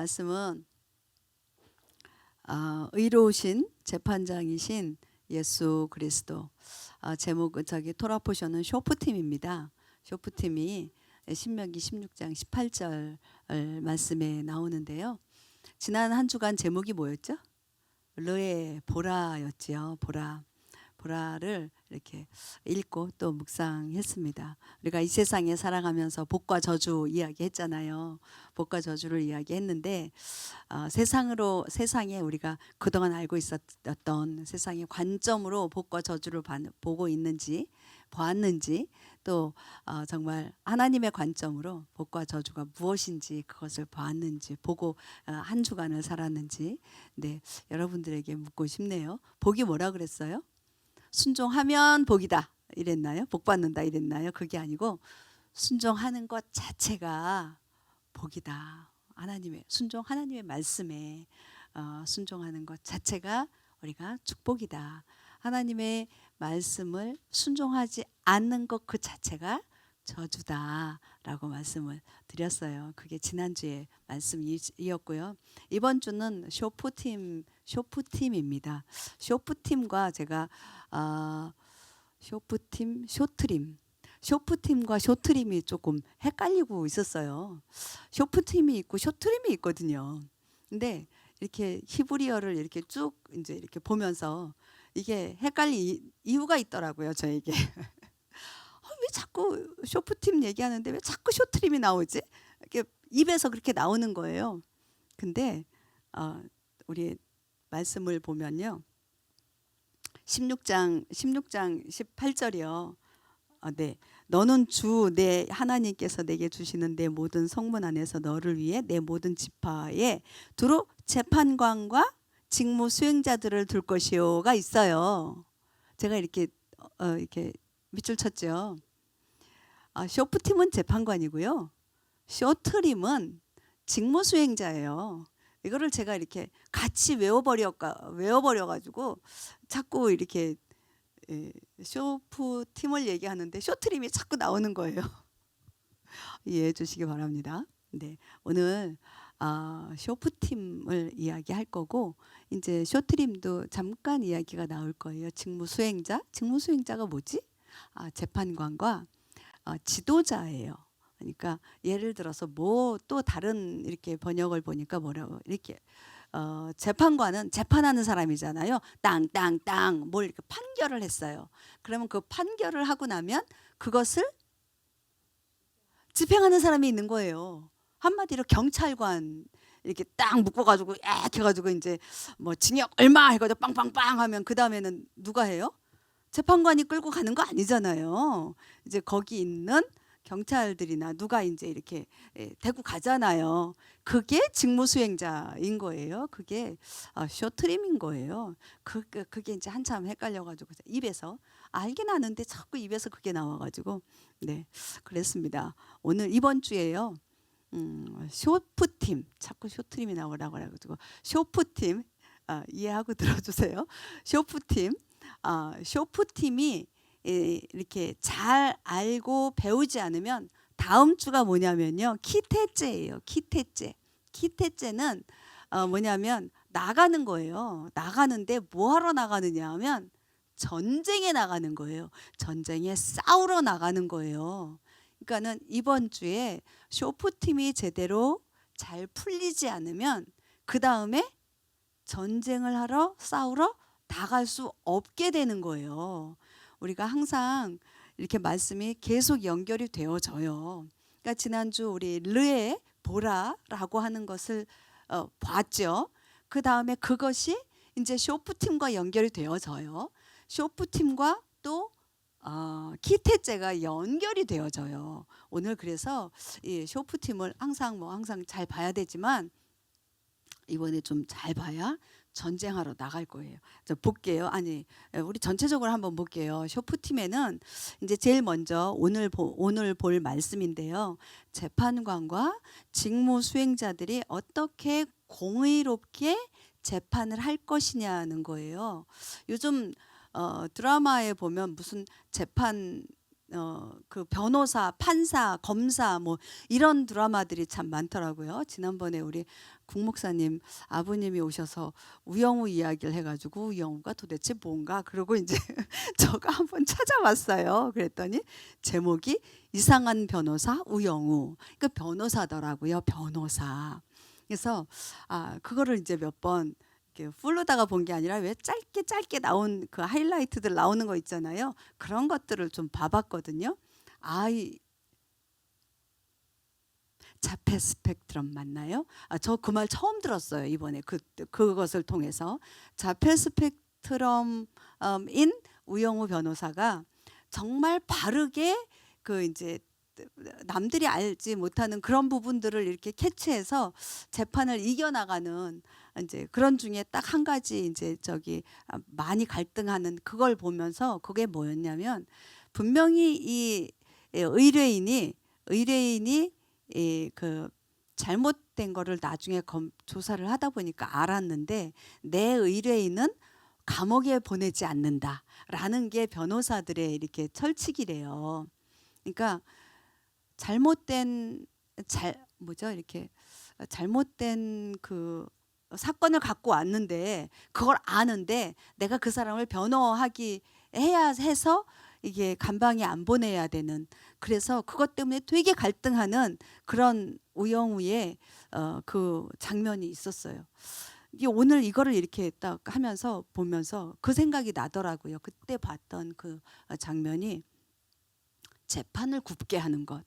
말씀은 의로우신 재판장이신 예수 그리스도. 제목은 토라포션은 쇼프팀입니다. 쇼프팀이 신명기 16장 18절 말씀에 나오는데요. 지난 한 주간 제목이 뭐였죠? 르의 보라였지요. 보라를 이렇게 읽고 또 묵상했습니다. 우리가 이 세상에 살아가면서 복과 저주 이야기했잖아요. 복과 저주를 이야기했는데 세상에 우리가 그동안 알고 있었던 세상의 관점으로 복과 저주를 보고 있는지 보았는지, 또 정말 하나님의 관점으로 복과 저주가 무엇인지 그것을 보았는지 보고 한 주간을 살았는지, 네, 여러분들에게 묻고 싶네요. 복이 뭐라 그랬어요? 순종하면 복이다 이랬나요? 복 받는다 이랬나요? 그게 아니고 순종하는 것 자체가 복이다. 하나님의 말씀에 순종하는 것 자체가 우리가 축복이다. 하나님의 말씀을 순종하지 않는 것 그 자체가 저주다라고 말씀을 드렸어요. 그게 지난주에 말씀이었고요. 이번 주는 쇼프팀입니다. 쇼프팀과 제가 쇼프팀과 쇼트림이 조금 헷갈리고 있었어요. 쇼프팀이 있고 쇼트림이 있거든요. 근데 이렇게 히브리어를 이렇게 쭉 이제 이렇게 보면서 이게 헷갈릴 이유가 있더라고요, 저에게. 왜 자꾸 쇼프팀 얘기하는데 왜 자꾸 쇼트림이 나오지? 이렇게 입에서 그렇게 나오는 거예요. 근데 우리 말씀을 보면요. 16장 18절이요. 네. 너는 주 내 하나님께서 내게 주시는 내 모든 성문 안에서 너를 위해 내 모든 지파에 두루 재판관과 직무 수행자들을 둘 것이요가 있어요. 제가 이렇게 밑줄 쳤죠. 쇼프팀은 재판관이고요. 쇼트림은 직무 수행자예요. 이거를 제가 이렇게 같이 외워버려가지고 자꾸 이렇게 쇼프팀을 얘기하는데 쇼트림이 자꾸 나오는 거예요. 이해해 주시기 바랍니다. 네, 오늘 쇼프팀을 이야기할 거고, 이제 쇼트림도 잠깐 이야기가 나올 거예요. 직무수행자가 뭐지? 재판관과 지도자예요. 그러니까 예를 들어서 뭐 또 다른 이렇게 번역을 보니까 뭐라고 이렇게 재판관은 재판하는 사람이잖아요. 땅땅땅 뭘 이렇게 판결을 했어요. 그러면 그 판결을 하고 나면 그것을 집행하는 사람이 있는 거예요. 한마디로 경찰관 이렇게 딱 묶어가지고 해가지고 이제 뭐 징역 얼마 해가지고 빵빵빵 하면 그 다음에는 누가 해요? 재판관이 끌고 가는 거 아니잖아요. 이제 거기 있는 경찰들이나 누가 이제 이렇게 데리고 가잖아요. 그게 직무수행자인 거예요. 그게 쇼트림인 거예요. 그게 이제 한참 헷갈려가지고 입에서 알긴 아는데 자꾸 입에서 그게 나와가지고 네, 그랬습니다. 오늘 이번 주에요. 쇼프팀, 자꾸 쇼트림이 나오라고 그래가지고 쇼프팀 이해하고 들어주세요. 쇼프팀이 이렇게 잘 알고 배우지 않으면 다음 주가 뭐냐면요, 키테째예요. 키테째는 뭐냐면 나가는 거예요. 나가는데 뭐 하러 나가느냐 하면 전쟁에 나가는 거예요. 전쟁에 싸우러 나가는 거예요. 그러니까는 이번 주에 쇼프팀이 제대로 잘 풀리지 않으면 그 다음에 전쟁을 하러 싸우러 나갈 수 없게 되는 거예요. 우리가 항상 이렇게 말씀이 계속 연결이 되어져요. 그러니까 지난주 우리 르의 보라라고 하는 것을 봤죠. 그 다음에 그것이 이제 쇼프팀과 연결이 되어져요. 쇼프팀과 또 키테째가 연결이 되어져요. 오늘 그래서 이 쇼프팀을 항상 잘 봐야 되지만 이번에 좀 잘 봐야 전쟁하러 나갈 거예요. 볼게요. 우리 전체적으로 한번 볼게요. 쇼프팀에는 이제 제일 먼저 오늘 볼 말씀인데요. 재판관과 직무 수행자들이 어떻게 공의롭게 재판을 할 것이냐는 거예요. 요즘 드라마에 보면 무슨 재판 그 변호사, 판사, 검사 뭐 이런 드라마들이 참 많더라고요. 지난번에 우리 국목사님 아버님이 오셔서 우영우 이야기를 해가지고 우영우가 도대체 뭔가 그러고 이제 저가 한번 찾아봤어요. 그랬더니 제목이 이상한 변호사 우영우. 그 변호사더라고요. 변호사. 그래서 그거를 이제 몇 번 풀로다가 본 게 아니라 왜 짧게 짧게 나온 그 하이라이트들 나오는 거 있잖아요. 그런 것들을 좀 봐봤거든요. 이 자폐 스펙트럼 맞나요? 저 그 말 처음 들었어요. 이번에 그것을 통해서 자폐 스펙트럼인 우영우 변호사가 정말 바르게 그 이제 남들이 알지 못하는 그런 부분들을 이렇게 캐치해서 재판을 이겨나가는 이제 그런 중에 딱 한 가지 이제 많이 갈등하는 그걸 보면서 그게 뭐였냐면 분명히 이 의뢰인이 그 잘못된 거를 나중에 조사를 하다 보니까 알았는데 내 의뢰인은 감옥에 보내지 않는다라는 게 변호사들의 이렇게 철칙이래요. 그러니까 잘못된 그 사건을 갖고 왔는데 그걸 아는데 내가 그 사람을 변호하기 해야 해서 이게 감방에 안 보내야 되는, 그래서 그것 때문에 되게 갈등하는 그런 우영우의 그 장면이 있었어요. 오늘 이거를 이렇게 딱 하면서 보면서 그 생각이 나더라고요. 그때 봤던 그 장면이 재판을 굽게 하는 것.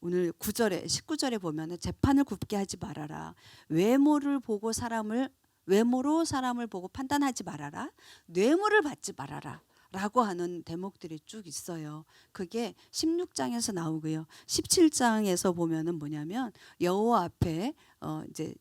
오늘 9절에 19절에 보면은 재판을 굽게 하지 말아라. 외모로 사람을 보고 판단하지 말아라. 뇌물을 받지 말아라. 라고 하는 대목들이 쭉 있어요. 그게 16장에서 나오고요. 17장에서 보면은 뭐냐면 여호와 앞에 이제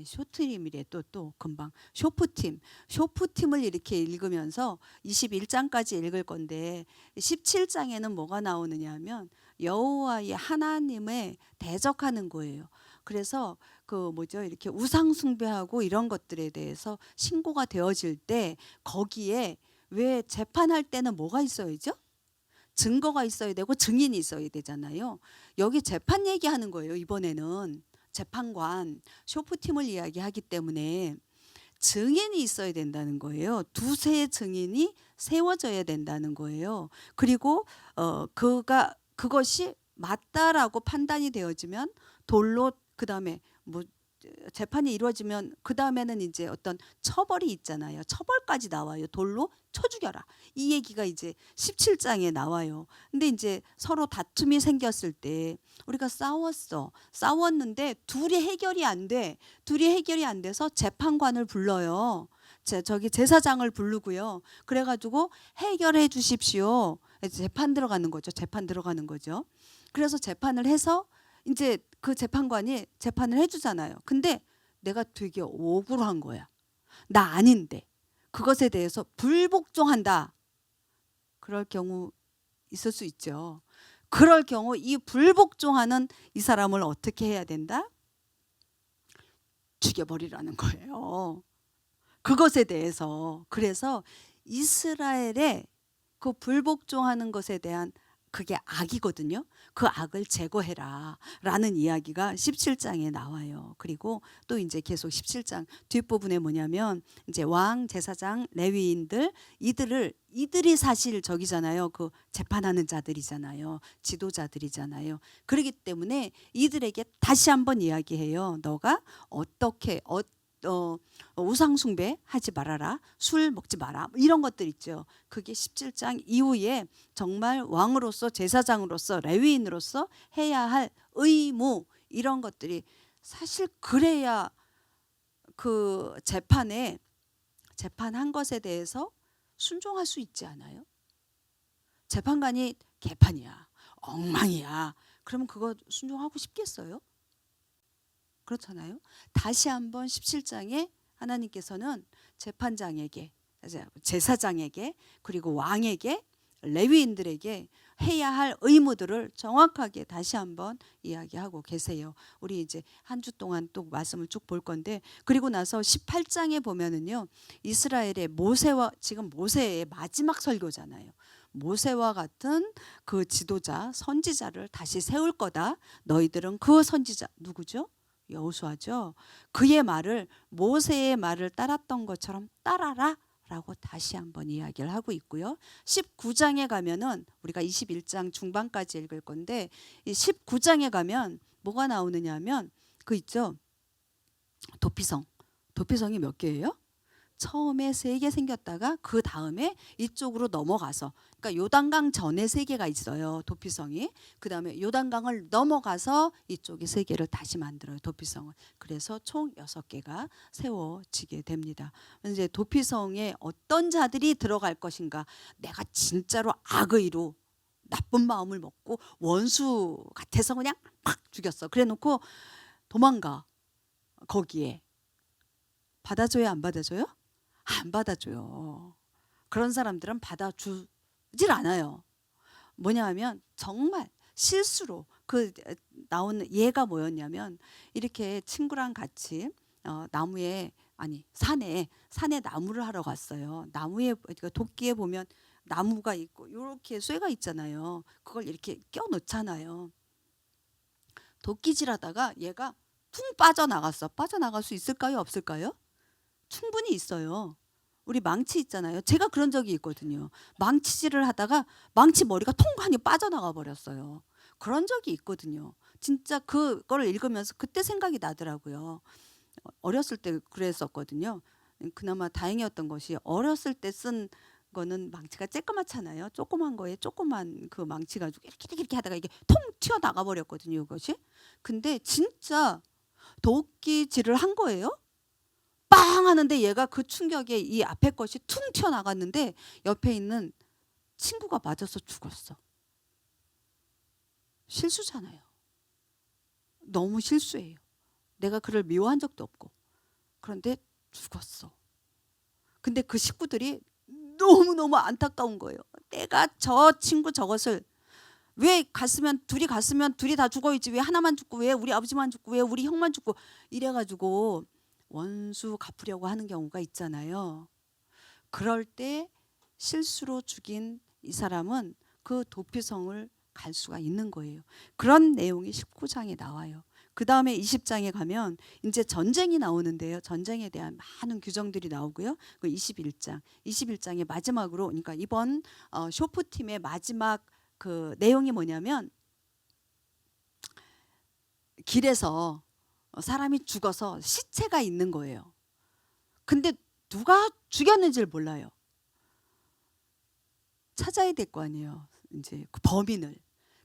쇼트림이래 또 금방 쇼프팀을 이렇게 읽으면서 21장까지 읽을 건데 17장에는 뭐가 나오느냐 하면 여호와의 하나님에 대적하는 거예요. 그래서 이렇게 우상 숭배하고 이런 것들에 대해서 신고가 되어질 때 거기에 왜 재판할 때는 뭐가 있어야죠? 증거가 있어야 되고 증인이 있어야 되잖아요. 여기 재판 얘기하는 거예요. 이번에는 재판관 쇼프팀을 이야기하기 때문에 증인이 있어야 된다는 거예요. 두세 증인이 세워져야 된다는 거예요. 그리고 그것이 맞다라고 판단이 되어지면 돌로, 그다음에 재판이 이루어지면 그 다음에는 이제 어떤 처벌이 있잖아요. 처벌까지 나와요. 돌로 쳐 죽여라. 이 얘기가 이제 17장에 나와요. 근데 이제 서로 다툼이 생겼을 때 우리가 싸웠는데 둘이 해결이 안 돼서 재판관을 불러요. 제사장을 부르고요. 그래가지고 해결해 주십시오. 재판 들어가는 거죠. 그래서 재판을 해서 이제 그 재판관이 재판을 해주잖아요. 근데 내가 되게 억울한 거야. 나 아닌데 그것에 대해서 불복종한다. 그럴 경우 있을 수 있죠. 그럴 경우 이 불복종하는 이 사람을 어떻게 해야 된다? 죽여버리라는 거예요. 그것에 대해서. 그래서 이스라엘의 그 불복종하는 것에 대한 그게 악이거든요. 그 악을 제거해라 라는 이야기가 17장에 나와요. 그리고 또 이제 계속 17장 뒷부분에 뭐냐면 이제 왕, 제사장, 레위인들 이들이 사실 저기잖아요. 그 재판하는 자들이잖아요. 지도자들이잖아요. 그렇기 때문에 이들에게 다시 한번 이야기해요. 너가 어떻게 우상 숭배 하지 말아라. 술 먹지 마라. 이런 것들 있죠. 그게 17장 이후에 정말 왕으로서, 제사장으로서, 레위인으로서 해야 할 의무, 이런 것들이 사실 그래야 그 재판한 것에 대해서 순종할 수 있지 않아요? 재판관이 개판이야, 엉망이야, 그러면 그거 순종하고 싶겠어요? 그렇잖아요. 다시 한번 17장에 하나님께서는 재판장에게, 제사장에게, 그리고 왕에게, 레위인들에게 해야 할 의무들을 정확하게 다시 한번 이야기하고 계세요. 우리 이제 한 주 동안 또 말씀을 쭉 볼 건데, 그리고 나서 18장에 보면은요, 이스라엘의 지금 모세의 마지막 설교잖아요. 모세와 같은 그 지도자 선지자를 다시 세울 거다. 너희들은 그 선지자 누구죠? 여호수아죠. 그의 말을 모세의 말을 따랐던 것처럼 따라라 라고 다시 한번 이야기를 하고 있고요. 19장에 가면은 우리가 21장 중반까지 읽을 건데 이 19장에 가면 뭐가 나오느냐 하면 그 있죠. 도피성. 도피성이 몇 개예요? 처음에 3개 생겼다가 그 다음에 이쪽으로 넘어가서 그러니까 요단강 전에 3개가 있어요. 도피성이. 그 다음에 요단강을 넘어가서 이쪽에 3개를 다시 만들어요. 도피성을. 그래서 총 6개가 세워지게 됩니다. 이제 도피성에 어떤 자들이 들어갈 것인가. 내가 진짜로 악의로 나쁜 마음을 먹고 원수 같아서 그냥 팍 죽였어. 그래 놓고 도망가. 거기에. 받아줘요? 안 받아줘요? 안 받아줘요. 그런 사람들은 받아주질 않아요. 뭐냐 하면 정말 실수로 그 나오는 예가 뭐였냐면 이렇게 친구랑 같이 나무에 아니 산에 나무를 하러 갔어요. 나무에 그러니까 도끼에 보면 나무가 있고 이렇게 쇠가 있잖아요. 그걸 이렇게 껴 넣잖아요. 도끼질하다가 얘가 퉁 빠져나갔어. 빠져나갈 수 있을까요? 없을까요? 충분히 있어요. 우리 망치 있잖아요. 제가 그런 적이 있거든요. 망치질을 하다가 망치 머리가 통관이 빠져나가 버렸어요. 그런 적이 있거든요. 진짜 그걸 읽으면서 그때 생각이 나더라고요. 어렸을 때 그랬었거든요. 그나마 다행이었던 것이 어렸을 때 쓴 거는 망치가 쬐끄맣잖아요. 조그만 거에 조그만 그 망치 가지고 이렇게 하다가 이게 통 튀어나가 버렸거든요. 이것이. 근데 진짜 도끼질을 한 거예요. 빵 하는데 얘가 그 충격에 이 앞에 것이 퉁 튀어나갔는데 옆에 있는 친구가 맞아서 죽었어. 실수잖아요. 너무 실수예요. 내가 그를 미워한 적도 없고. 그런데 죽었어. 근데 그 식구들이 너무너무 안타까운 거예요. 내가 저 친구 저것을 왜 둘이 갔으면 둘이 다 죽어야지. 왜 하나만 죽고 왜 우리 아버지만 죽고 왜 우리 형만 죽고 이래가지고 원수 갚으려고 하는 경우가 있잖아요. 그럴 때 실수로 죽인 이 사람은 그 도피성을 갈 수가 있는 거예요. 그런 내용이 19장에 나와요. 그 다음에 20장에 가면 이제 전쟁이 나오는데요. 전쟁에 대한 많은 규정들이 나오고요. 그 21장의 마지막으로 그러니까 이번 쇼프팀의 마지막 그 내용이 뭐냐면 길에서 사람이 죽어서 시체가 있는 거예요. 근데 누가 죽였는지를 몰라요. 찾아야 될 거 아니에요. 이제 그 범인을.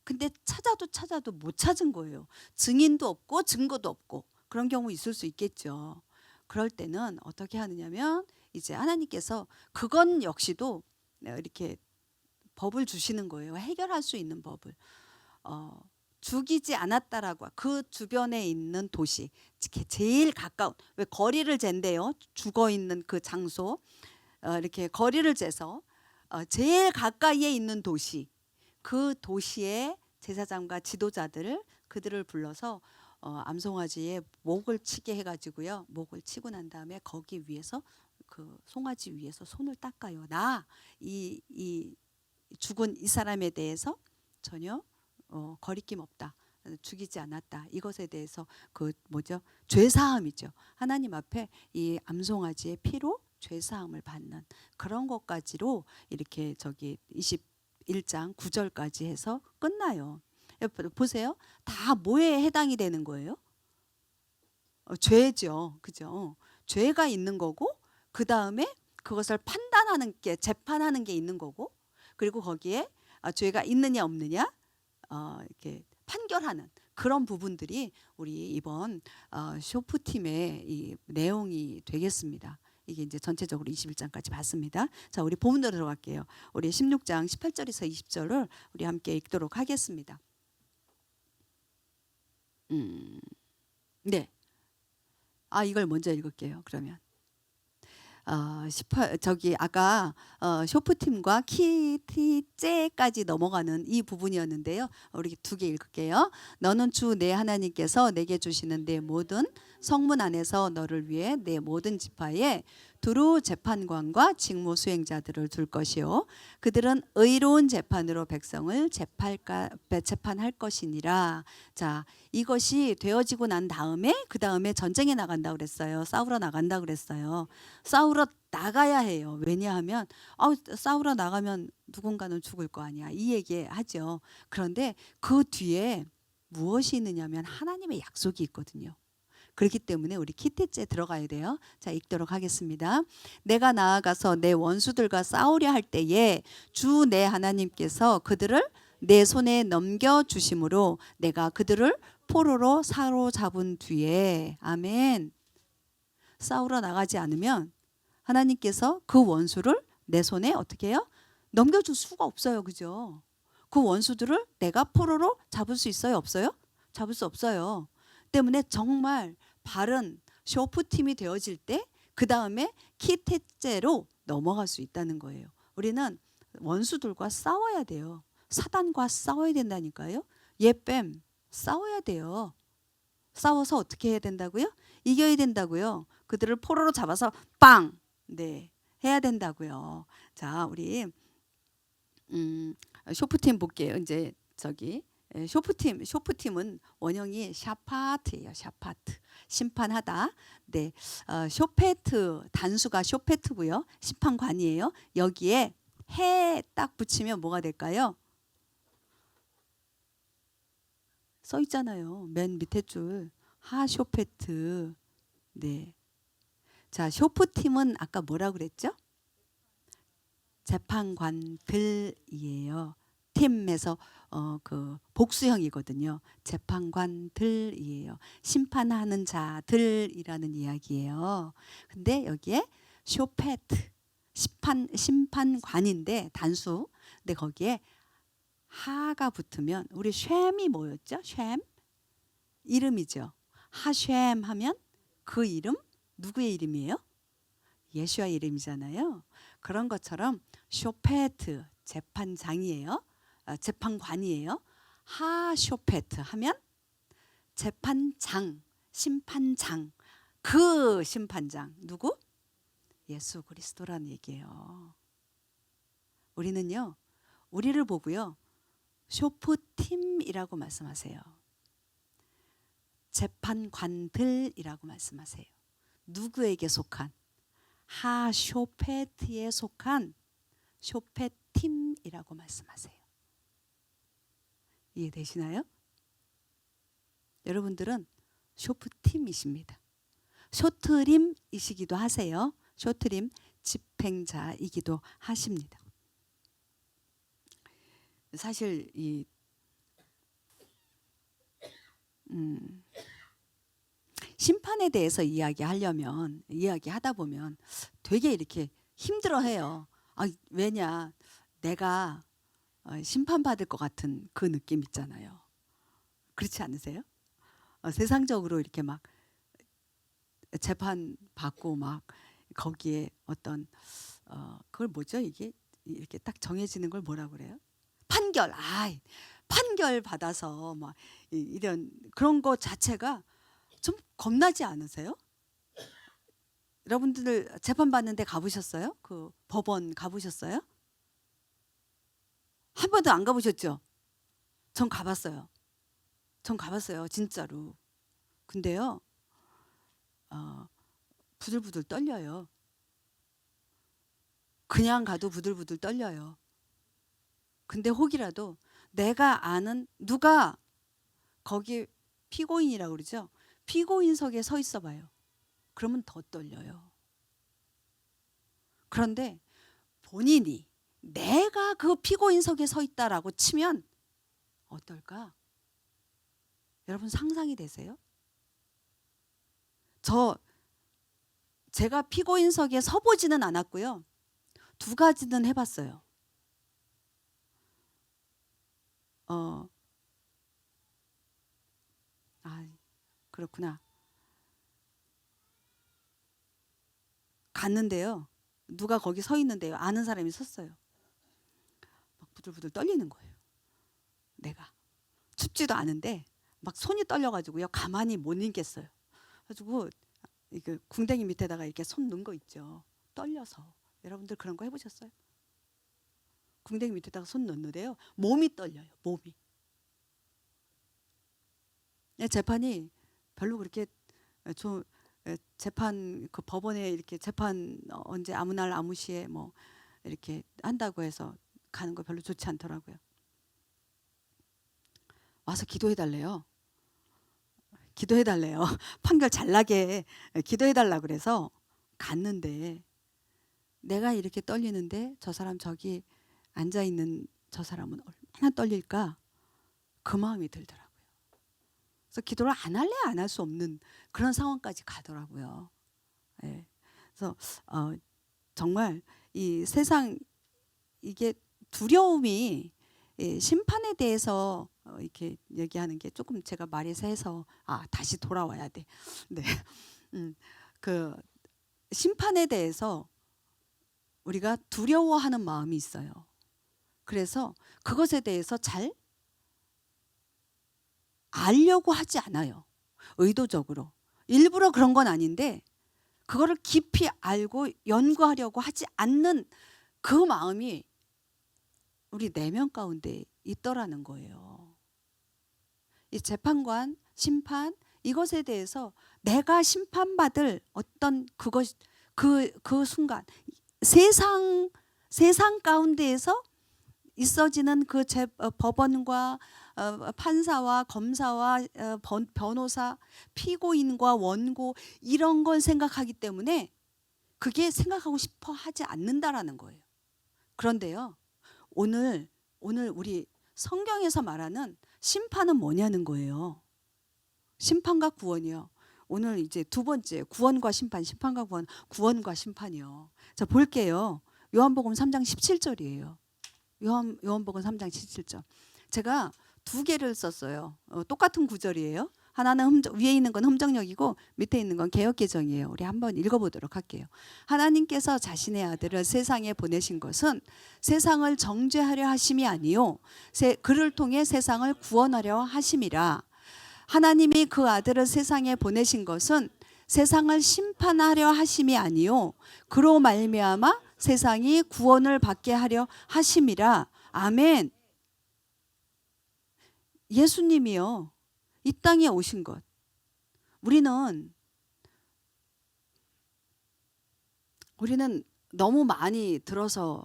근데 찾아도 못 찾은 거예요. 증인도 없고 증거도 없고 그런 경우 있을 수 있겠죠. 그럴 때는 어떻게 하느냐면 이제 하나님께서 그건 역시도 이렇게 법을 주시는 거예요. 해결할 수 있는 법을. 죽이지 않았다라고 그 주변에 있는 도시 제일 가까운 왜 거리를 잰대요. 죽어 있는 그 장소 이렇게 거리를 재서 제일 가까이에 있는 도시 그 도시의 제사장과 지도자들을 그들을 불러서 암송아지에 목을 치게 해가지고요. 목을 치고 난 다음에 거기 위에서 그 송아지 위에서 손을 닦아요. 나 이 죽은 이 사람에 대해서 전혀 거리낌 없다. 죽이지 않았다. 이것에 대해서 그 뭐죠? 죄사함이죠. 하나님 앞에 이 암송아지의 피로 죄사함을 받는 그런 것까지로 이렇게 저기 21장 9절까지 해서 끝나요. 보세요. 다 뭐에 해당이 되는 거예요? 죄죠. 그죠? 죄가 있는 거고 그 다음에 그것을 판단하는 게 재판하는 게 있는 거고 그리고 거기에 죄가 있느냐 없느냐 이렇게 판결하는 그런 부분들이 우리 이번 쇼프팀의 이 내용이 되겠습니다. 이게 이제 전체적으로 21장까지 봤습니다. 자, 우리 본문으로 들어갈게요. 우리 16장 18절에서 20절을 우리 함께 읽도록 하겠습니다. 네. 이걸 먼저 읽을게요. 그러면. 저기 아까 쇼프팀과 키티제까지 넘어가는 이 부분이었는데요. 우리 2개 읽을게요. 너는 주 내 하나님께서 내게 주시는 내 모든 성문 안에서 너를 위해 내 모든 지파에 두루 재판관과 직무 수행자들을 둘 것이요 그들은 의로운 재판으로 백성을 재판할 것이니라. 자, 이것이 되어지고 난 다음에 그 다음에 전쟁에 나간다 그랬어요. 싸우러 나간다 그랬어요. 싸우러 나가야 해요. 왜냐하면 싸우러 나가면 누군가는 죽을 거 아니야. 이 얘기 하죠. 그런데 그 뒤에 무엇이 있느냐면 하나님의 약속이 있거든요. 그렇기 때문에 우리 키테째 들어가야 돼요. 자, 읽도록 하겠습니다. 내가 나아가서 내 원수들과 싸우려 할 때에 주 내 하나님께서 그들을 내 손에 넘겨 주심으로 내가 그들을 포로로 사로잡은 뒤에 아멘. 싸우러 나가지 않으면 하나님께서 그 원수를 내 손에 어떻게 해요? 넘겨줄 수가 없어요. 그죠? 그 원수들을 내가 포로로 잡을 수 있어요? 없어요? 잡을 수 없어요. 때문에 정말 바른 쇼프팀이 되어질 때 그 다음에 키테째로 넘어갈 수 있다는 거예요. 우리는 원수들과 싸워야 돼요. 사단과 싸워야 된다니까요. 예뱀 싸워야 돼요. 싸워서 어떻게 해야 된다고요? 이겨야 된다고요. 그들을 포로로 잡아서 빵! 네, 해야 된다고요. 자, 우리 쇼프팀 볼게요. 이제 저기 쇼프팀은 원형이 샤파트예요. 샤파트. 심판하다. 네. 쇼페트 단수가 쇼페트고요. 심판관이에요. 여기에 해 딱 붙이면 뭐가 될까요? 써 있잖아요. 맨 밑에 줄. 하쇼페트. 네. 자, 쇼프팀은 아까 뭐라 그랬죠? 재판관들이에요. 팀에서 그 복수형이거든요. 재판관들이에요. 심판하는 자들이라는 이야기예요. 근데 여기에 쇼페트 심판관인데 단수. 근데 거기에 하가 붙으면 우리 쉔이 뭐였죠? 쉔 이름이죠. 하쉔 하면 그 이름 누구의 이름이에요? 예수와 이름이잖아요. 그런 것처럼 쇼페트 재판장이에요. 재판관이에요. 하쇼페트 하면 재판장, 심판장. 그 심판장 누구? 예수 그리스도라는 얘기예요. 우리는요. 우리를 보고요. 쇼프팀이라고 말씀하세요. 재판관들이라고 말씀하세요. 누구에게 속한? 하쇼페트에 속한 쇼페팀이라고 말씀하세요. 이해되시나요? 여러분들은 쇼프팀이십니다. 쇼트림이시기도 하세요. 쇼트림 집행자이기도 하십니다. 사실 이 심판에 대해서 이야기하다 보면 되게 이렇게 힘들어해요. 왜냐 내가 심판받을 것 같은 그 느낌 있잖아요. 그렇지 않으세요? 세상적으로 이렇게 막 재판 받고 막 거기에 어떤 그걸 뭐죠? 이게 이렇게 딱 정해지는 걸 뭐라 그래요? 판결 받아서 막 이런 그런 거 자체가 좀 겁나지 않으세요? 여러분들 재판 받는데 가보셨어요? 그 법원 가보셨어요? 한 번도 안 가보셨죠? 전 가봤어요. 진짜로. 근데요, 부들부들 떨려요. 그냥 가도 부들부들 떨려요. 근데 혹이라도 내가 아는 누가 거기 피고인이라고 그러죠? 피고인석에 서 있어 봐요. 그러면 더 떨려요. 그런데 본인이 내가 그 피고인석에 서 있다라고 치면 어떨까? 여러분 상상이 되세요? 제가 피고인석에 서보지는 않았고요. 두 가지는 해봤어요. 그렇구나. 갔는데요. 누가 거기 서 있는데요. 아는 사람이 섰어요. 막 부들부들 떨리는 거예요. 내가 춥지도 않은데 막 손이 떨려가지고요. 가만히 못 있겠어요. 가지고 이게 궁뎅이 밑에다가 이렇게 손 넣은 거 있죠. 떨려서. 여러분들 그런 거 해보셨어요? 궁뎅이 밑에다가 손 넣는데요, 몸이 떨려요. 몸이. 재판이 별로 그렇게 좀 재판 그 법원에 이렇게 재판 언제 아무 날 아무 시에 뭐 이렇게 한다고 해서 가는 거 별로 좋지 않더라고요. 와서 기도해 달래요. 기도해 달래요. 판결 잘 나게 기도해 달라 그래서 갔는데, 내가 이렇게 떨리는데 저 사람 저기 앉아 있는 저 사람은 얼마나 떨릴까, 그 마음이 들더라고요. 그래서 기도를 안 할래 안 할 수 없는 그런 상황까지 가더라고요. 예. 그래서 정말 이 세상, 이게 두려움이 심판에 대해서 이렇게 얘기하는 게 조금 제가 말이 세서 다시 돌아와야 돼. 네. 그 심판에 대해서 우리가 두려워하는 마음이 있어요. 그래서 그것에 대해서 잘 알려고 하지 않아요. 의도적으로. 일부러 그런 건 아닌데 그거를 깊이 알고 연구하려고 하지 않는 그 마음이 우리 내면 가운데 있더라는 거예요. 이 재판관, 심판, 이것에 대해서 내가 심판받을 어떤 그것, 그 순간, 세상 가운데에서 있어지는 그 법원과 판사와 검사와 변호사, 피고인과 원고, 이런 걸 생각하기 때문에 그게 생각하고 싶어 하지 않는다라는 거예요. 그런데요, 오늘 우리 성경에서 말하는 심판은 뭐냐는 거예요. 심판과 구원이요. 오늘 이제 두 번째, 구원과 심판, 심판과 구원, 구원과 심판이요. 자, 볼게요. 요한복음 3장 17절이에요. 요한복음 3장 17절. 제가 두 개를 썼어요. 똑같은 구절이에요. 하나는 위에 있는 건 흠정역이고 밑에 있는 건 개역개정이에요. 우리 한번 읽어보도록 할게요. 하나님께서 자신의 아들을 세상에 보내신 것은 세상을 정죄하려 하심이 아니요 그를 통해 세상을 구원하려 하심이라. 하나님이 그 아들을 세상에 보내신 것은 세상을 심판하려 하심이 아니요 그로 말미암아 세상이 구원을 받게 하려 하심이라. 아멘. 예수님이요, 이 땅에 오신 것, 우리는 너무 많이 들어서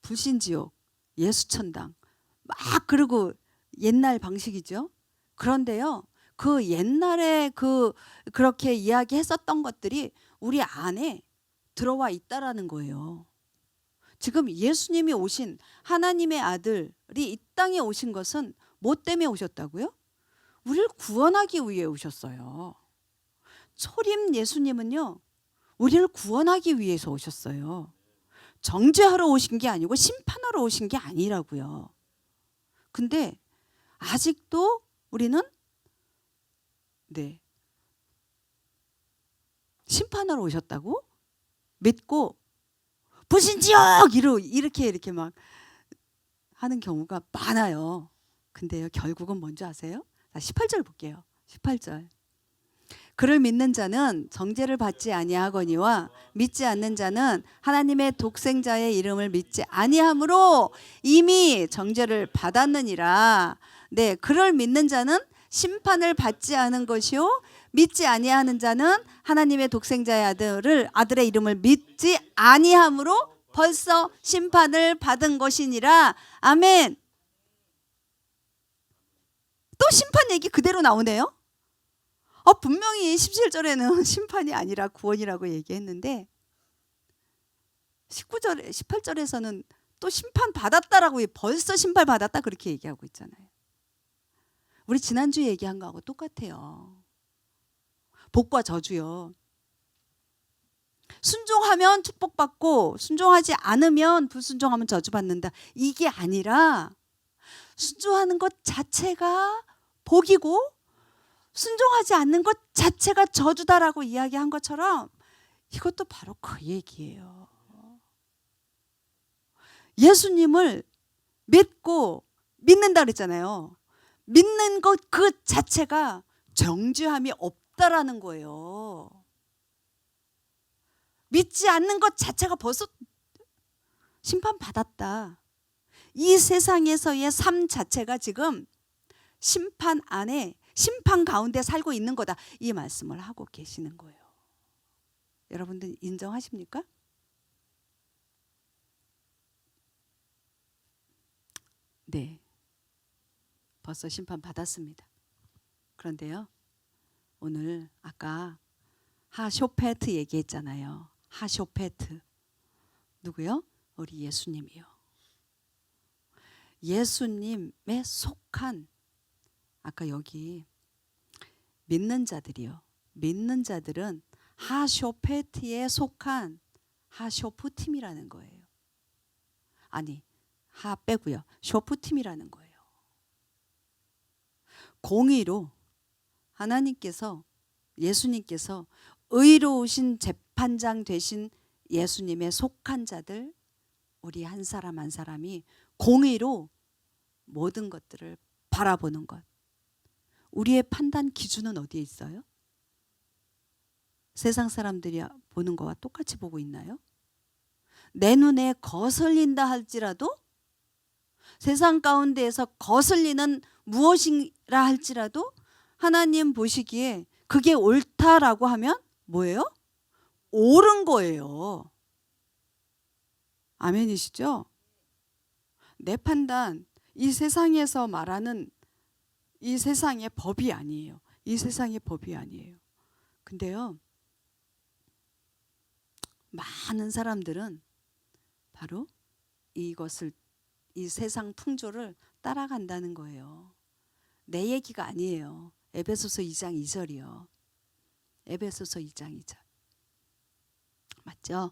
불신지옥, 예수천당 막 그러고 옛날 방식이죠. 그런데요, 그 옛날에 그렇게 이야기했었던 것들이 우리 안에 들어와 있다라는 거예요. 지금 예수님이 오신, 하나님의 아들이 이 땅에 오신 것은 뭐 때문에 오셨다고요? 우리를 구원하기 위해 오셨어요. 초림 예수님은요, 우리를 구원하기 위해서 오셨어요. 정죄하러 오신 게 아니고 심판하러 오신 게 아니라고요. 근데 아직도 우리는 심판하러 오셨다고 믿고 불신지옥 이렇게 막 하는 경우가 많아요. 근데요, 결국은 뭔지 아세요? 18절 볼게요. 18절. 그를 믿는 자는 정죄를 받지 아니하거니와 믿지 않는 자는 하나님의 독생자의 이름을 믿지 아니함으로 이미 정죄를 받았느니라. 네, 그를 믿는 자는 심판을 받지 않은 것이요 믿지 아니하는 자는 하나님의 독생자의 아들의 이름을 믿지 아니함으로 벌써 심판을 받은 것이니라. 아멘. 또 심판 얘기 그대로 나오네요. 분명히 17절에는 심판이 아니라 구원이라고 얘기했는데 18절에서는 또 심판 받았다라고, 벌써 심판 받았다 그렇게 얘기하고 있잖아요. 우리 지난주 얘기한 거하고 똑같아요. 복과 저주요. 순종하면 축복받고 순종하지 않으면, 불순종하면 저주받는다. 이게 아니라 순종하는 것 자체가 복이고 순종하지 않는 것 자체가 저주다라고 이야기한 것처럼 이것도 바로 그 얘기예요. 예수님을 믿는다 그랬잖아요. 믿는 것 그 자체가 정죄함이 없다라는 거예요. 믿지 않는 것 자체가 벌써 심판받았다. 이 세상에서의 삶 자체가 지금 심판 안에, 심판 가운데 살고 있는 거다. 이 말씀을 하고 계시는 거예요. 여러분들 인정하십니까? 네. 벌써 심판 받았습니다. 그런데요, 오늘 아까 하쇼페트 얘기했잖아요. 하쇼페트. 누구요? 우리 예수님이요. 예수님에 속한, 아까 여기 믿는 자들이요. 믿는 자들은 하쇼페트에 속한 하쇼프팀이라는 거예요. 아니, 하 빼고요. 쇼프팀이라는 거예요. 공의로 하나님께서, 예수님께서 의로우신 재판장 되신 예수님에 속한 자들, 우리 한 사람 한 사람이 공의로 모든 것들을 바라보는 것. 우리의 판단 기준은 어디에 있어요? 세상 사람들이 보는 거와 똑같이 보고 있나요? 내 눈에 거슬린다 할지라도, 세상 가운데에서 거슬리는 무엇이라 할지라도 하나님 보시기에 그게 옳다라고 하면 뭐예요? 옳은 거예요. 아멘이시죠? 내 판단, 이 세상에서 말하는 이 세상의 법이 아니에요. 이 세상의 법이 아니에요. 근데요, 많은 사람들은 바로 이것을, 이 세상 풍조를 따라간다는 거예요. 내 얘기가 아니에요. 에베소서 2장 2절이요. 에베소서 2장 2절. 맞죠?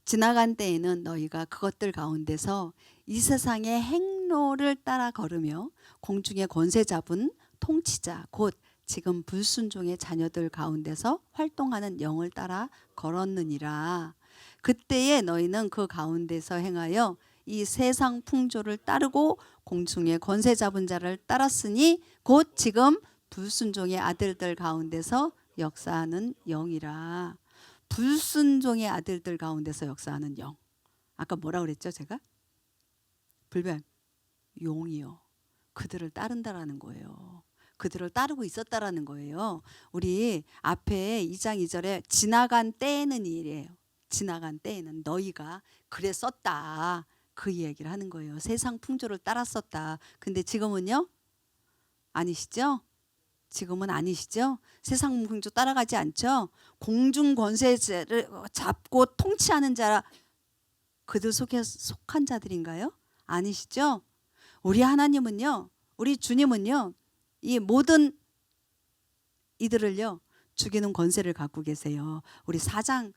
지나간 때에는 너희가 그것들 가운데서 이 세상의 행로를 따라 걸으며 공중의 권세 잡은 통치자 곧 지금 불순종의 자녀들 가운데서 활동하는 영을 따라 걸었느니라. 그때에 너희는 그 가운데서 행하여 이 세상 풍조를 따르고 공중의 권세 잡은 자를 따랐으니 곧 지금 불순종의 아들들 가운데서 역사하는 영이라. 불순종의 아들들 가운데서 역사하는 영. 아까 뭐라 그랬죠 제가? 불변. 용이요. 그들을 따른다라는 거예요. 그들을 따르고 있었다라는 거예요. 우리 앞에 2장 2절에 지나간 때에는 이래요. 지나간 때에는 너희가 그랬었다. 그 얘기를 하는 거예요. 세상 풍조를 따랐었다. 근데 지금은요? 아니시죠? 지금은 아니시죠? 세상 풍조 따라가지 않죠? 공중 권세를 잡고 통치하는 자, 그들 속에 속한 자들인가요? 아니시죠? 우리 하나님은요, 우리 주님은요, 이 모든 이들을요 죽이는 권세를 갖고 계세요. 우리 4장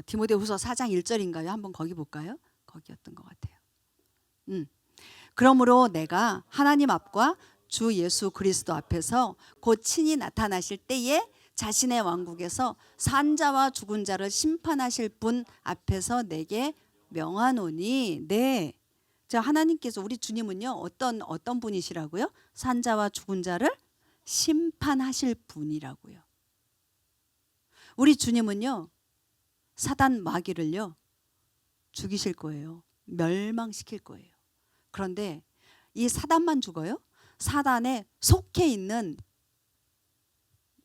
디모데후서 4장 1절인가요? 한번 거기 볼까요? 거기였던 것 같아요. 그러므로 내가 하나님 앞과 주 예수 그리스도 앞에서 곧 친히 나타나실 때에 자신의 왕국에서 산자와 죽은 자를 심판하실 분 앞에서 내게 명하노니. 네, 자, 하나님께서, 우리 주님은요 어떤 분이시라고요? 산자와 죽은 자를 심판하실 분이라고요. 우리 주님은요 사단 마귀를요 죽이실 거예요. 멸망시킬 거예요. 그런데 이 사단만 죽어요? 사단에 속해 있는,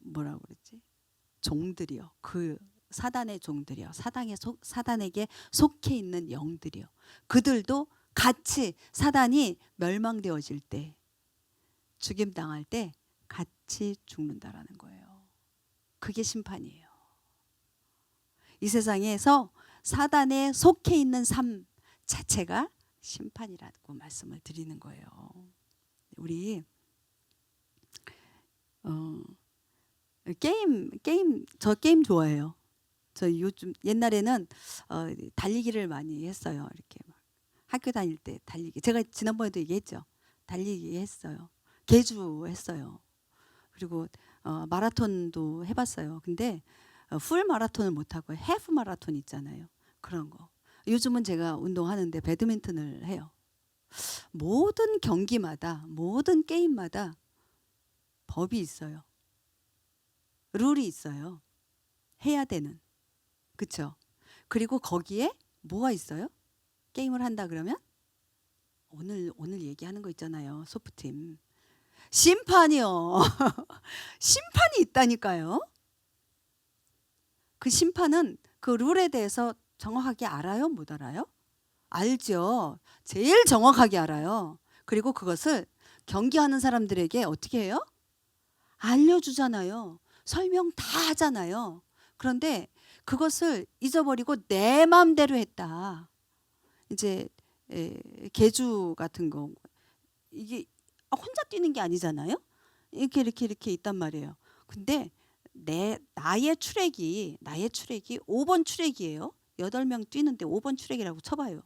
뭐라고 그랬지? 종들이요. 그 사단의 종들이요. 사단에게 속해 있는 영들이요. 그들도 같이 사단이 멸망되어질 때, 죽임당할 때 같이 죽는다라는 거예요. 그게 심판이에요. 이 세상에서 사단에 속해 있는 삶 자체가 심판이라고 말씀을 드리는 거예요. 우리 저 게임 좋아해요. 저 요즘, 옛날에는 달리기를 많이 했어요. 이렇게 막 학교 다닐 때 달리기. 제가 지난번에도 얘기했죠. 달리기 했어요. 계주 했어요. 그리고 마라톤도 해봤어요. 근데 풀 마라톤을 못하고 해프 마라톤 있잖아요. 그런 거. 요즘은 제가 운동하는데 배드민턴을 해요. 모든 경기마다, 모든 게임마다 법이 있어요. 룰이 있어요. 해야 되는. 그쵸? 그리고 거기에 뭐가 있어요? 게임을 한다 그러면 오늘 얘기하는 거 있잖아요. 소프팀. 심판이요. 심판이 있다니까요. 그 심판은 그 룰에 대해서 정확하게 알아요? 못 알아요? 알죠. 제일 정확하게 알아요. 그리고 그것을 경기하는 사람들에게 어떻게 해요? 알려주잖아요. 설명 다 하잖아요. 그런데 그것을 잊어버리고 내 마음대로 했다. 이제 계주 같은 거 이게 혼자 뛰는 게 아니잖아요. 이렇게 있단 말이에요. 근데 나의 트랙이 5번 트랙이에요. 8명 뛰는데 5번 트랙이라고 쳐봐요.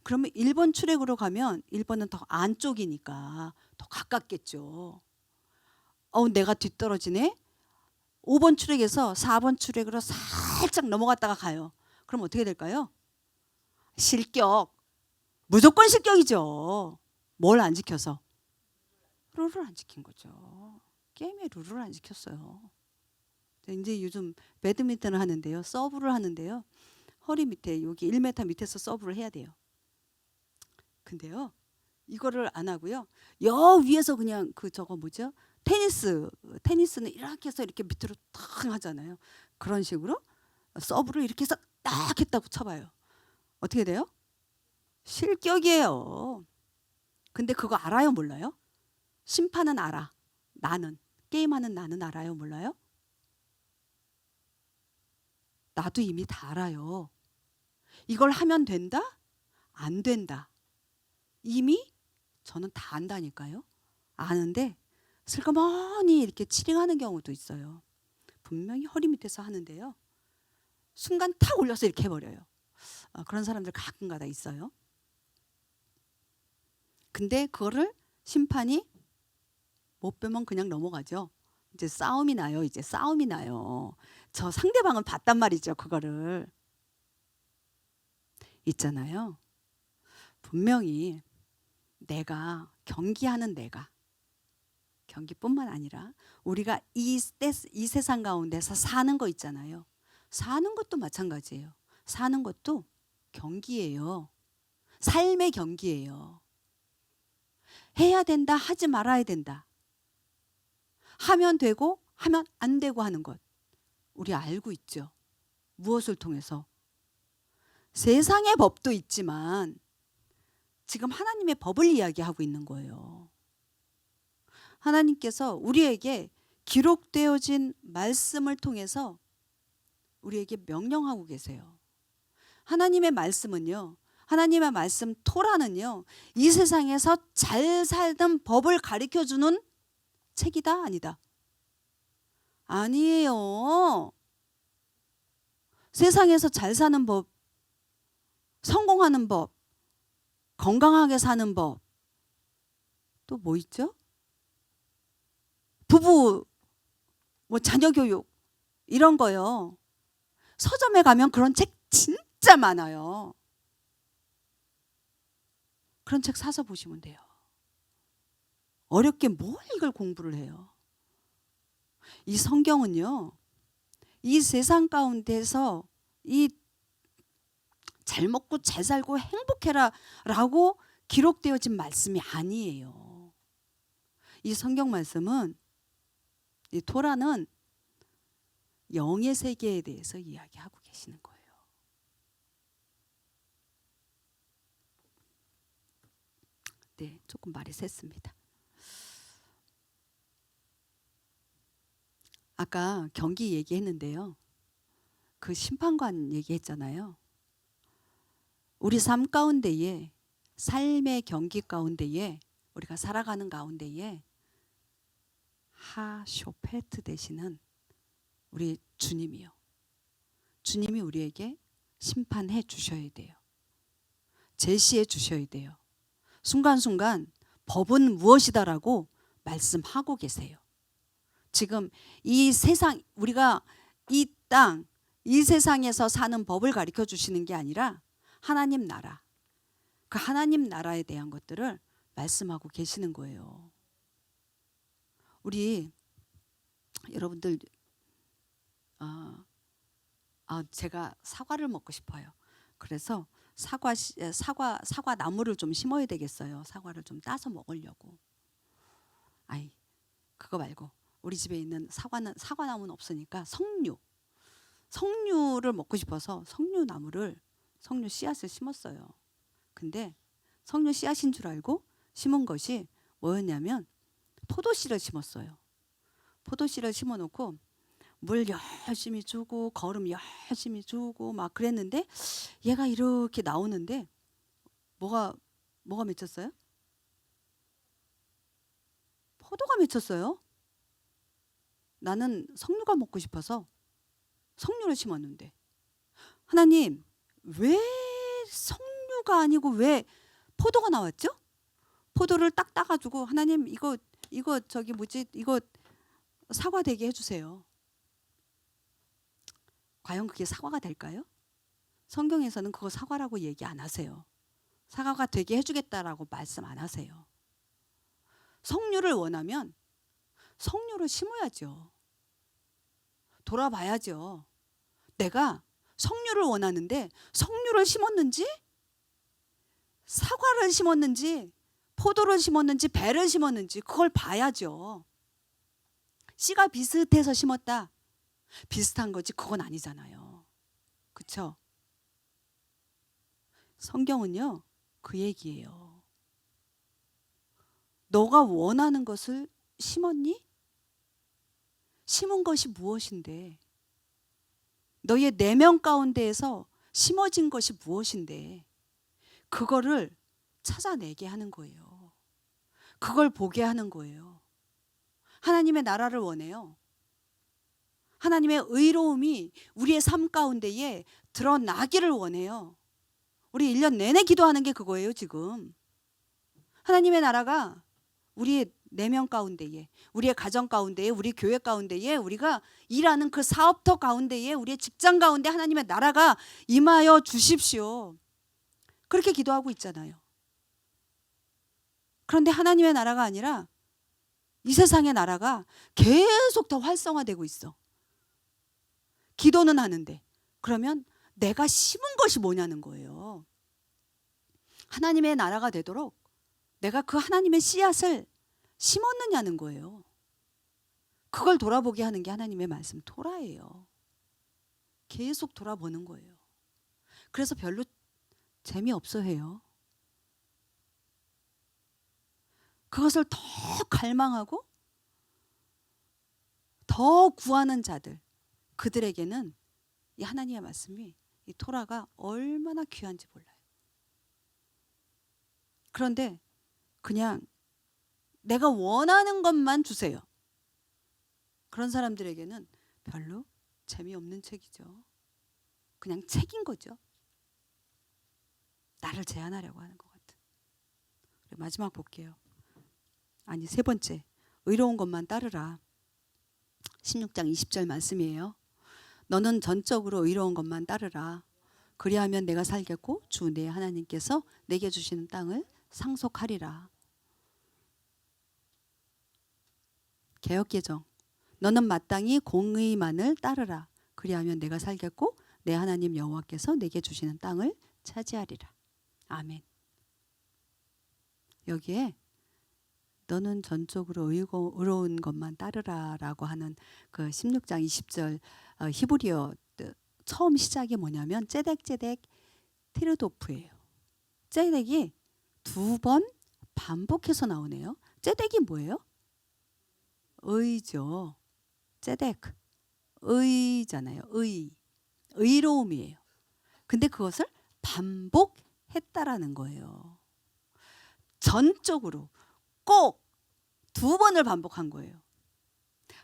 그러면 1번 트랙으로 가면 1번은 더 안쪽이니까 더 가깝겠죠. 내가 뒤떨어지네. 5번 트랙에서 4번 트랙으로 살짝 넘어갔다가 가요. 그럼 어떻게 될까요? 실격. 무조건 실격이죠. 뭘 안 지켜서? 룰을 안 지킨 거죠. 게임의 룰을 안 지켰어요. 이제 요즘 배드민턴을 하는데요. 서브를 하는데요. 허리 밑에 여기 1m 밑에서 서브를 해야 돼요. 근데요. 이거를 안 하고요. 여 위에서 그냥 그 저거 뭐죠? 테니스는 이렇게 해서 이렇게 밑으로 탁 하잖아요. 그런 식으로 서브를 이렇게 해서 딱 했다고 쳐봐요. 어떻게 돼요? 실격이에요. 근데 그거 알아요? 몰라요? 심판은 알아. 나는. 게임하는 나는 알아요? 몰라요? 나도 이미 다 알아요. 이걸 하면 된다? 안 된다. 이미 저는 다 안다니까요. 아는데 슬그머니 이렇게 치링하는 경우도 있어요. 분명히 허리 밑에서 하는데요. 순간 탁 올려서 이렇게 해버려요. 그런 사람들 가끔가다 있어요. 근데 그거를 심판이 못 빼면 그냥 넘어가죠. 이제 싸움이 나요. 저 상대방은 봤단 말이죠. 그거를. 있잖아요. 분명히 경기하는 경기뿐만 아니라 우리가 이 세상 가운데서 사는 거 있잖아요. 사는 것도 마찬가지예요. 사는 것도 경기예요. 삶의 경기예요. 해야 된다, 하지 말아야 된다. 하면 되고 하면 안 되고 하는 것. 우리 알고 있죠. 무엇을 통해서? 세상의 법도 있지만 지금 하나님의 법을 이야기하고 있는 거예요. 하나님께서 우리에게 기록되어진 말씀을 통해서 우리에게 명령하고 계세요. 하나님의 말씀은요. 하나님의 말씀 토라는요. 이 세상에서 잘 살던 법을 가르쳐주는 책이다? 아니다? 아니에요. 세상에서 잘 사는 법, 성공하는 법, 건강하게 사는 법, 또 뭐 있죠? 부부, 자녀 교육, 이런 거요. 서점에 가면 그런 책 진짜 많아요. 그런 책 사서 보시면 돼요. 어렵게 뭘 이걸 공부를 해요. 이 성경은요. 이 세상 가운데서 이 잘 먹고 잘 살고 행복해라 라고 기록되어진 말씀이 아니에요. 이 성경 말씀은 이 토라는 영의 세계에 대해서 이야기하고 계시는 거예요. 네, 조금 말이 샜습니다. 아까 경기 얘기했는데요. 그 심판관 얘기했잖아요. 우리 삶 가운데에 삶의 경기 가운데에 우리가 살아가는 가운데에 하쇼페트 되시는 우리 주님이요. 주님이 우리에게 심판해 주셔야 돼요. 제시해 주셔야 돼요. 순간순간 법은 무엇이다라고 말씀하고 계세요. 지금 이 세상 우리가 이 땅, 이 세상에서 사는 법을 가르쳐 주시는 게 아니라 하나님 나라, 그 하나님 나라에 대한 것들을 말씀하고 계시는 거예요. 우리 여러분들 아, 제가 사과를 먹고 싶어요. 그래서 사과 나무를 좀 심어야 되겠어요. 사과를 좀 따서 먹으려고. 아이, 그거 말고 우리 집에 있는 사과나무는 없으니까 석류를 먹고 싶어서 석류 씨앗을 심었어요. 근데 석류 씨앗인 줄 알고 심은 것이 뭐였냐면 포도씨를 심었어요. 포도씨를 심어놓고 물 열심히 주고 거름 열심히 주고 막 그랬는데 얘가 이렇게 나오는데 뭐가 맺혔어요? 포도가 맺혔어요. 나는 석류가 먹고 싶어서 석류를 심었는데 하나님 왜 석류가 아니고 왜 포도가 나왔죠? 포도를 딱 따가지고 하나님 이거 저기 뭐지 이거 사과 되게 해주세요. 과연 그게 사과가 될까요? 성경에서는 그거 사과라고 얘기 안 하세요. 사과가 되게 해주겠다라고 말씀 안 하세요. 석류를 원하면 석류를 심어야죠. 돌아봐야죠. 내가 석류를 원하는데 석류를 심었는지 사과를 심었는지 포도를 심었는지 배를 심었는지 그걸 봐야죠. 씨가 비슷해서 심었다. 비슷한 거지 그건 아니잖아요. 그렇죠? 성경은요 그 얘기예요. 너가 원하는 것을 심었니? 심은 것이 무엇인데? 너의 내면 가운데에서 심어진 것이 무엇인데? 그거를 찾아내게 하는 거예요. 그걸 보게 하는 거예요. 하나님의 나라를 원해요. 하나님의 의로움이 우리의 삶 가운데에 드러나기를 원해요. 우리 1년 내내 기도하는 게 그거예요 지금. 하나님의 나라가 우리의 내면 가운데에, 우리의 가정 가운데에, 우리 교회 가운데에, 우리가 일하는 그 사업터 가운데에, 우리의 직장 가운데 하나님의 나라가 임하여 주십시오. 그렇게 기도하고 있잖아요. 그런데 하나님의 나라가 아니라 이 세상의 나라가 계속 더 활성화되고 있어. 기도는 하는데 그러면 내가 심은 것이 뭐냐는 거예요. 하나님의 나라가 되도록 내가 그 하나님의 씨앗을 심었느냐는 거예요. 그걸 돌아보게 하는 게 하나님의 말씀 토라예요. 계속 돌아보는 거예요. 그래서 별로 재미없어 해요. 그것을 더 갈망하고 더 구하는 자들, 그들에게는 이 하나님의 말씀이, 이 토라가 얼마나 귀한지 몰라요. 그런데 그냥 내가 원하는 것만 주세요. 그런 사람들에게는 별로 재미없는 책이죠. 그냥 책인 거죠. 나를 제한하려고 하는 것 같은. 마지막 볼게요. 아니, 세 번째, 의로운 것만 따르라. 16장 20절 말씀이에요. 너는 전적으로 의로운 것만 따르라. 그리하면 내가 살겠고 주 내 하나님께서 내게 주시는 땅을 상속하리라. 개역개정. 너는 마땅히 공의만을 따르라. 그리하면 내가 살겠고 내 하나님 여호와께서 내게 주시는 땅을 차지하리라. 아멘. 여기에 너는 전적으로 의로운 것만 따르라라고 하는 그 16장 20절 히브리어 처음 시작이 뭐냐면 ጼ덱 테르도프예요. ጼ덱이 2번 반복해서 나오네요. ጼ덱이 뭐예요? 의죠. ጼ덱 의잖아요. 의로움이에요. 근데 그것을 반복했다라는 거예요. 전적으로 꼭 2번을 반복한 거예요.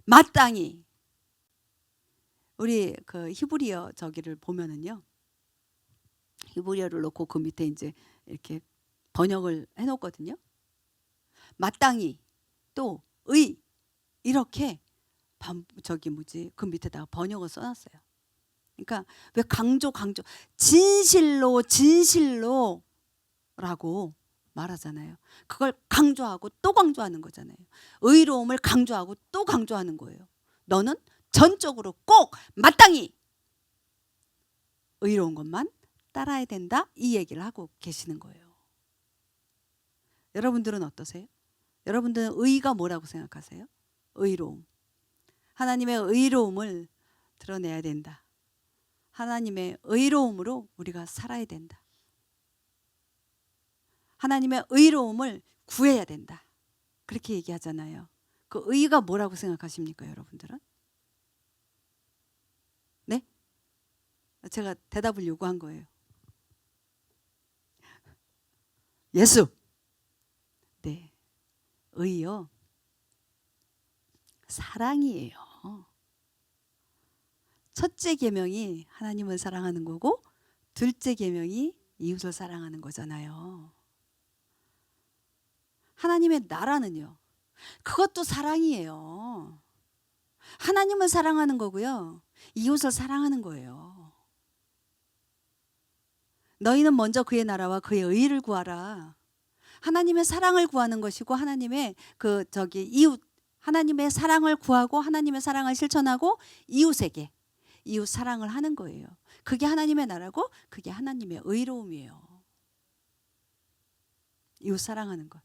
마땅히. 우리 그 히브리어 저기를 보면은요. 히브리어를 놓고 그 밑에 이제 이렇게 번역을 해 놓거든요. 마땅히 또 의 이렇게 그 밑에다가 번역을 써 놨어요. 그러니까 왜 강조 진실로라고 말하잖아요. 그걸 강조하고 또 강조하는 거잖아요. 의로움을 강조하고 또 강조하는 거예요. 너는 전적으로 꼭 마땅히 의로운 것만 따라야 된다, 이 얘기를 하고 계시는 거예요. 여러분들은 어떠세요? 여러분들은 의가 뭐라고 생각하세요? 의로움. 하나님의 의로움을 드러내야 된다. 하나님의 의로움으로 우리가 살아야 된다. 하나님의 의로움을 구해야 된다. 그렇게 얘기하잖아요. 그 의가 뭐라고 생각하십니까, 여러분들은? 네? 제가 대답을 요구한 거예요. 예수. 네. 의요. 사랑이에요. 첫째 계명이 하나님을 사랑하는 거고, 둘째 계명이 이웃을 사랑하는 거잖아요. 하나님의 나라는요, 그것도 사랑이에요. 하나님을 사랑하는 거고요, 이웃을 사랑하는 거예요. 너희는 먼저 그의 나라와 그의 의를 구하라. 하나님의 사랑을 구하는 것이고, 하나님의 이웃, 하나님의 사랑을 구하고 하나님의 사랑을 실천하고 이웃에게 이웃 사랑을 하는 거예요. 그게 하나님의 나라고, 그게 하나님의 의로움이에요. 이웃 사랑하는 것,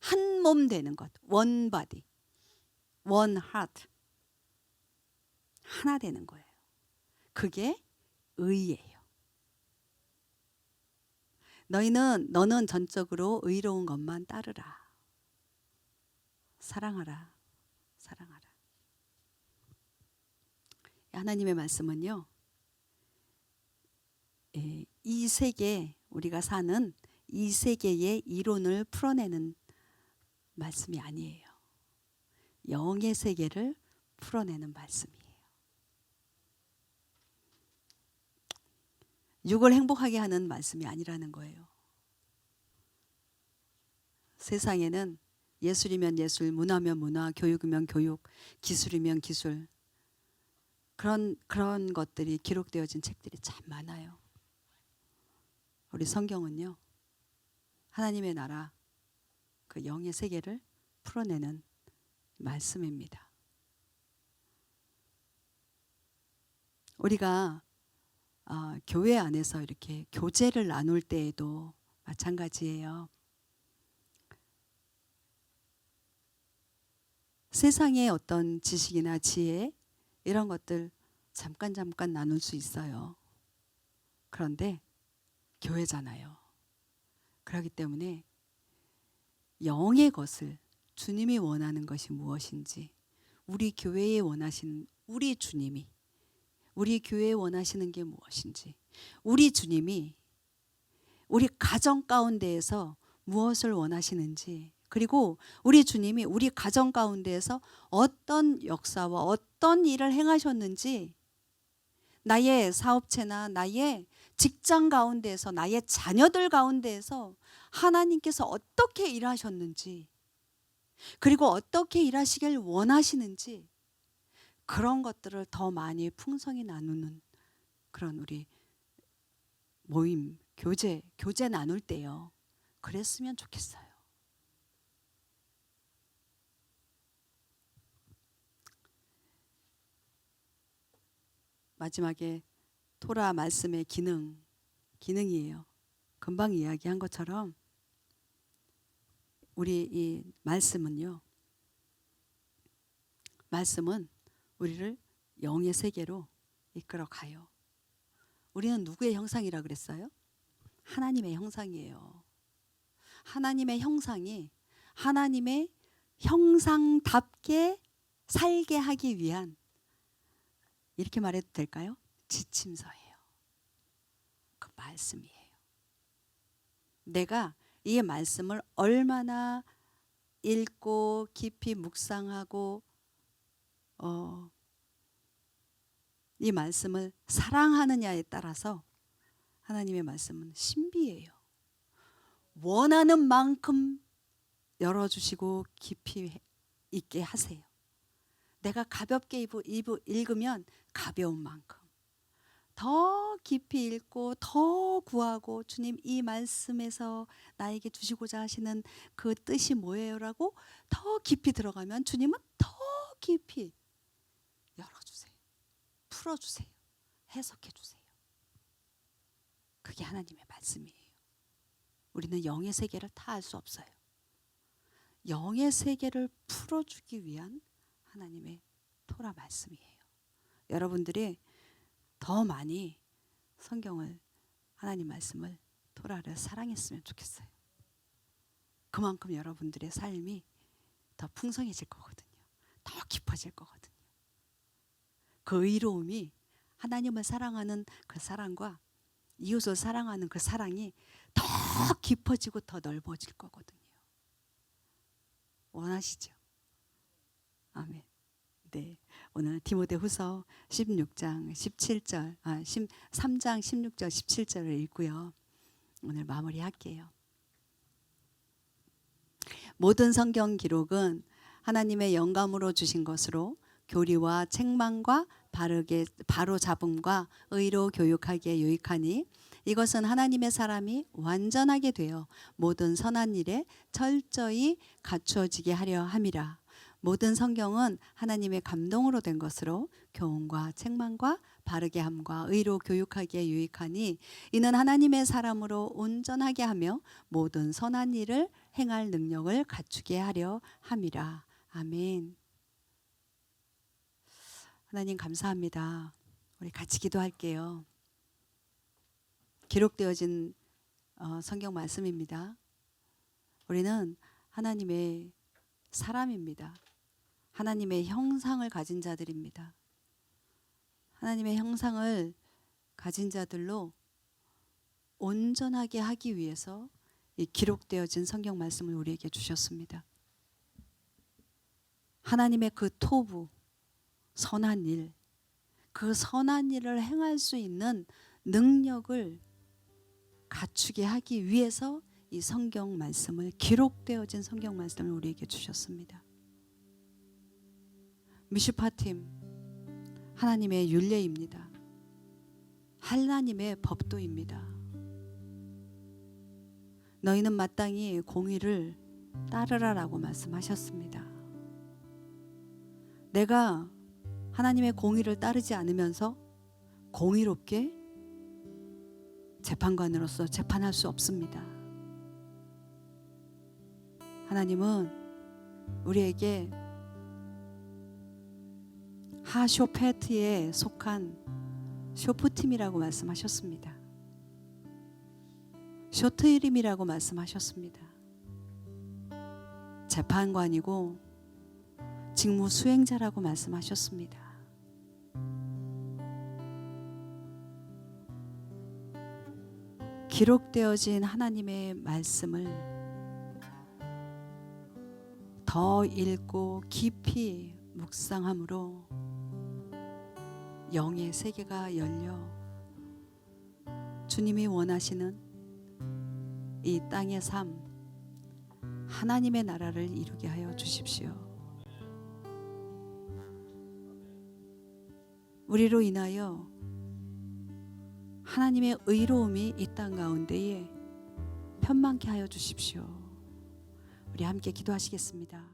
한 몸 되는 것, one body, one heart, 하나 되는 거예요. 그게 의예요. 너는 전적으로 의로운 것만 따르라. 사랑하라. 사랑하라. 하나님의 말씀은요, 이 세계, 우리가 사는 이 세계의 이론을 풀어내는 말씀이 아니에요. 영의 세계를 풀어내는 말씀이에요. 육을 행복하게 하는 말씀이 아니라는 거예요. 세상에는 예술이면 예술, 문화면 문화, 교육이면 교육, 기술이면 기술, 그런 것들이 기록되어진 책들이 참 많아요. 우리 성경은요, 하나님의 나라, 그 영의 세계를 풀어내는 말씀입니다. 우리가 교회 안에서 이렇게 교제를 나눌 때에도 마찬가지예요. 세상의 어떤 지식이나 지혜, 이런 것들 잠깐 나눌 수 있어요. 그런데 교회잖아요. 그렇기 때문에 영의 것을, 주님이 원하는 것이 무엇인지, 우리 교회에 원하시는, 우리 주님이 우리 교회에 원하시는 게 무엇인지, 우리 주님이 우리 가정 가운데에서 무엇을 원하시는지, 그리고 우리 주님이 우리 가정 가운데에서 어떤 역사와 어떤 일을 행하셨는지, 나의 사업체나 나의 직장 가운데에서, 나의 자녀들 가운데에서 하나님께서 어떻게 일하셨는지, 그리고 어떻게 일하시길 원하시는지, 그런 것들을 더 많이 풍성히 나누는 그런 우리 모임, 교제 나눌 때요, 그랬으면 좋겠어요. 마지막에 토라 말씀의 기능이에요. 금방 이야기한 것처럼 우리 이 말씀은 우리를 영의 세계로 이끌어 가요. 우리는 누구의 형상이라 그랬어요? 하나님의 형상이에요. 하나님의 형상이 하나님의 형상답게 살게 하기 위한, 이렇게 말해도 될까요? 지침서예요. 그 말씀이에요. 내가 이 말씀을 얼마나 읽고 깊이 묵상하고 이 말씀을 사랑하느냐에 따라서 하나님의 말씀은 신비예요. 원하는 만큼 열어주시고 깊이 있게 하세요. 내가 가볍게 읽으면 가벼운 만큼, 더 깊이 읽고 더 구하고, 주님 이 말씀에서 나에게 주시고자 하시는 그 뜻이 뭐예요? 라고 더 깊이 들어가면 주님은 더 깊이 열어주세요. 풀어주세요. 해석해주세요. 그게 하나님의 말씀이에요. 우리는 영의 세계를 다 알 수 없어요. 영의 세계를 풀어주기 위한 하나님의 토라 말씀이에요. 여러분들이 더 많이 성경을, 하나님 말씀을, 토라를 사랑했으면 좋겠어요. 그만큼 여러분들의 삶이 더 풍성해질 거거든요. 더 깊어질 거거든요. 그 의로움이 하나님을 사랑하는 그 사랑과 이웃을 사랑하는 그 사랑이 더 깊어지고 더 넓어질 거거든요. 원하시죠? 아멘. 네, 오늘 디모데후서 16장 17절, 3장 16절 17절을 읽고요. 오늘 마무리할게요. 모든 성경 기록은 하나님의 영감으로 주신 것으로 교리와 책망과 바로 잡음과 의로 교육하기에 유익하니 이것은 하나님의 사람이 완전하게 되어 모든 선한 일에 철저히 갖추어지게 하려 함이라. 모든 성경은 하나님의 감동으로 된 것으로 교훈과 책망과 바르게 함과 의로 교육하기에 유익하니 이는 하나님의 사람으로 온전하게 하며 모든 선한 일을 행할 능력을 갖추게 하려 함이라. 아멘. 하나님 감사합니다. 우리 같이 기도할게요. 기록되어진 성경 말씀입니다. 우리는 하나님의 사람입니다. 하나님의 형상을 가진 자들입니다. 하나님의 형상을 가진 자들로 온전하게 하기 위해서 이 기록되어진 성경 말씀을 우리에게 주셨습니다. 하나님의 그 토부, 선한 일, 그 선한 일을 행할 수 있는 능력을 갖추게 하기 위해서 이 성경 말씀을, 기록되어진 성경 말씀을 우리에게 주셨습니다. 미슈파팀, 하나님의 율례입니다. 하나님의 법도입니다. 너희는 마땅히 공의를 따르라라고 말씀하셨습니다. 내가 하나님의 공의를 따르지 않으면서 공의롭게 재판관으로서 재판할 수 없습니다. 하나님은 우리에게 하쇼페트에 속한 쇼프팀이라고 말씀하셨습니다. 쇼트이림이라고 말씀하셨습니다. 재판관이고 직무 수행자라고 말씀하셨습니다. 기록되어진 하나님의 말씀을 더 읽고 깊이 묵상함으로 영의 세계가 열려 주님이 원하시는 이 땅의 삶, 하나님의 나라를 이루게 하여 주십시오. 우리로 인하여 하나님의 의로움이 이 땅 가운데에 편만케 하여 주십시오. 우리 함께 기도하시겠습니다.